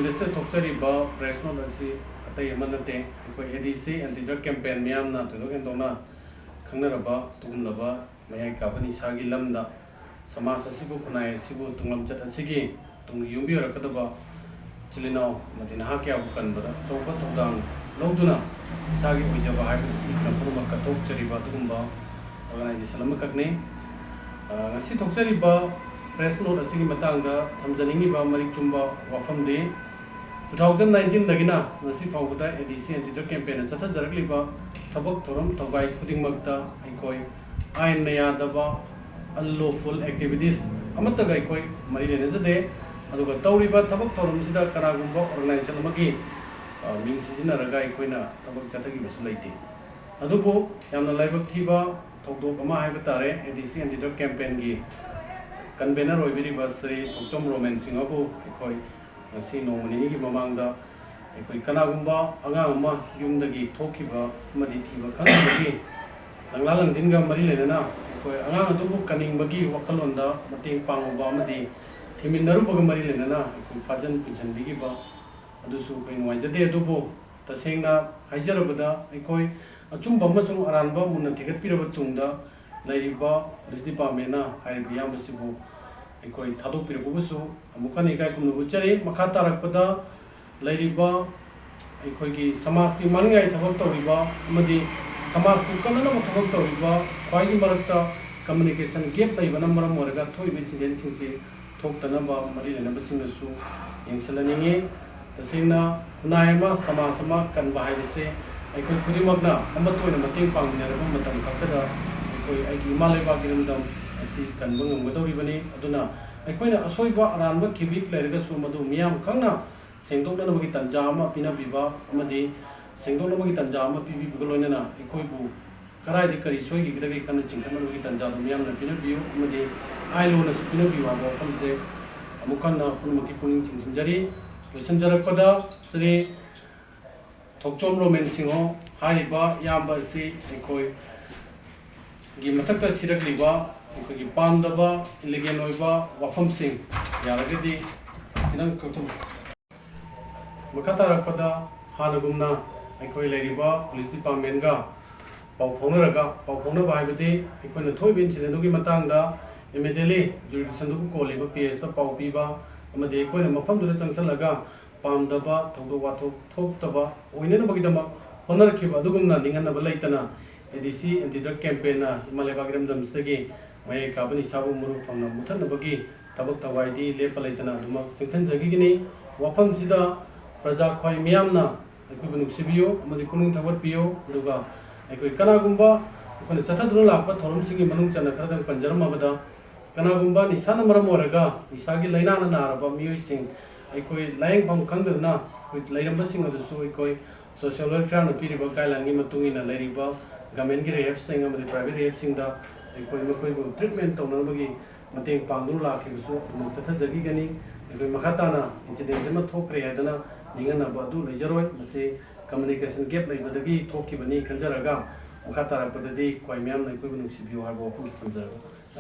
English से थोक्चरीबा press note असी अतई मनते अखोई एडीसी एंटी ड्रग कैंपेन मियामना तुदोगेन दोना खंगनरबा तुगुनलबा मयाई काबनी सागी लमदा समाज असिबु खुनाय असिबु तुंगलमचत असिगी तुंग युंबिरकदबा चिलिनाव मदिना हाक्याबु कनबदा चौबा थौदांग लौदुना सागी ओइजबा हाइबु इखनपुरमा कथोक्चरीबा तुगुंबा organisation अमखकने ngasi thokchariba press note asigi matangda thamjaningiba marik chumba wafam de 2019 dagina ngasi fawda ADC anti drug campaign chatha jarakliba thabak thoram thogai khudingmakta aikoi ain naya daba unlawful activities amataga aikoi mari lene jade aduga tawriba thabak thoram sida kanagumba organization amagi ming sijinaraga aikoina thabak chathagi basu leite adubu yamna laibak thiba थोकदोक अमा है बतारे ADC anti drug campaign की convener होइबिरिबा श्री थोकचोम रोमेन सिंहबु एखोई ngasi नोमनिनि की ममांगदा एखोई कनागुंबा अंगांग अमा युमदगी थोखिबा मदि थिबा खनबगी लंगला लंजिनगा मरि लेना एखोई अंगांग अदुबु कनिंगबगी वखलोंदा मतेंग पांगबा मदि थिमिनरुबग मरि लेना एखोई फाजन पिनजनबिगिबा अदुसु कोइ नोइजदे अदुबु तसेंगना हाइजरबदा एखोई अचुम बम्मसुंग अरानबा मुन्ना थिगत पिरब तुंगदा लैरिबा पुलिस डिपार्टमेंटना हाइरिबा यामबसिबु एकोई थादोक पिरबुसु अमुकन इकाय कुमनुबु चरी मखा तारकपदा लैरिबा एकोई की समाज की मानिंगाई थबक तौरिबा अमदि समाज को कनना थबक तौरिबा ख्वाइगी मरकता कम्युनिकेशन गैप लैबना मरम ओरगा थोइबे इंसिडेंट सिंगसि थोक्तनबा मरि लेनबसिंगसु यंगसलनिंगे तसेंगना खुनायमा समाजमा कनबा हाइबसे अखोई खुदिमकना अमतोयना मतेंग पांगमिनरबा मतम खक्तदा अखोई आइगी इमा लेबाकि नमदम असि कनबा ngमगदौरिबनि अदुना अखोइना असोइबा अरानबा किबिक लैरगसु मदु मियाम खंगना सेंगदोकनबगी तंजा अमा पिनबिबा अमदि सेंगदोकनबगी तंजा अमा पिबिबग लोइनना अखोइबु कराइदि करि सोइगी गिदगी कन चिंखनबगी तंजा दु मियामना पिनबियो अमदि आइलोनसु पिनबियो आबो खमसे अमुकन्ना पुनमकी पुनिंग चिंचिंजरी लोइसनजरकपदा श्री थोकचोम रोमेन सिंहो हारिबा याबा सि एखोई गी मथक्ता सिरकलिबा एखोई पामदबा इलीगल ओइबा वफम सिंह यारगदि किनंग कथु मखतारकपदा हानगुमना एखोई लेरिबा पुलिस डिपार्टमेंट गा पाउ फोनबा हाइबदि एखोइना थोइबे इंसिडेंटुगी मतंगदा इमीडिएटली जुरिडिक्शन दुबु कोलिबा पीएस ता पाउ पीबा अमदि एखोइना मफमदुदा चंगसलगा पामदबा थोदो वाथो थोक्तबा ओइननबगिदमा होनरखिबा अदुगुमना निंगनबा लैतना एडीसी एंटी ड्रग कैंपेन ना हिमालयबागिरमदमसदगी मय काबनी साबु मुरु फंगना मुथनबगी तबक तवाइदी लेप लैतना दुमा सेंसनजगिगिनी वफम सिदा प्रजा खय मियामना अखोइ बनुक्सिबियो अमदि पुनिंग थवरपियो दुगा अखोइ कनागुंबा अखोइ चथादुन लापा थोरमसिंगी मनुंग चना खरदंग पंजरमबदा कनागुंबा निसाना मरम ओरगा निसागी लैनाना नारबा मियोइसिंग अखोई लायंगफम खंगदना अखोई लैरंबसिंग अदुसु अखोई सोशल वेलफेयर न पिरिबा गाइडलाइन की मतुंगिना लैरिबा गवर्नमेंट की रेहब सिंग अमदि प्राइवेट रेहब सिंग दा अखोई मखोइबु ट्रीटमेंट तौनबगी मतेंग पांगदुन लाखिबसु तुमक सथजगिगनी अखोई मखाताना इंसिडेंट जमा थोक्रे हादना निंगनबा अदु लैजरोय मसे कम्युनिकेशन गैप लैबदगी थोकिबनी खंजरगा मखातारपददी क्वाइ म्याम लैकोइबु नुक्सिबियो हाबो फुल खंजरगा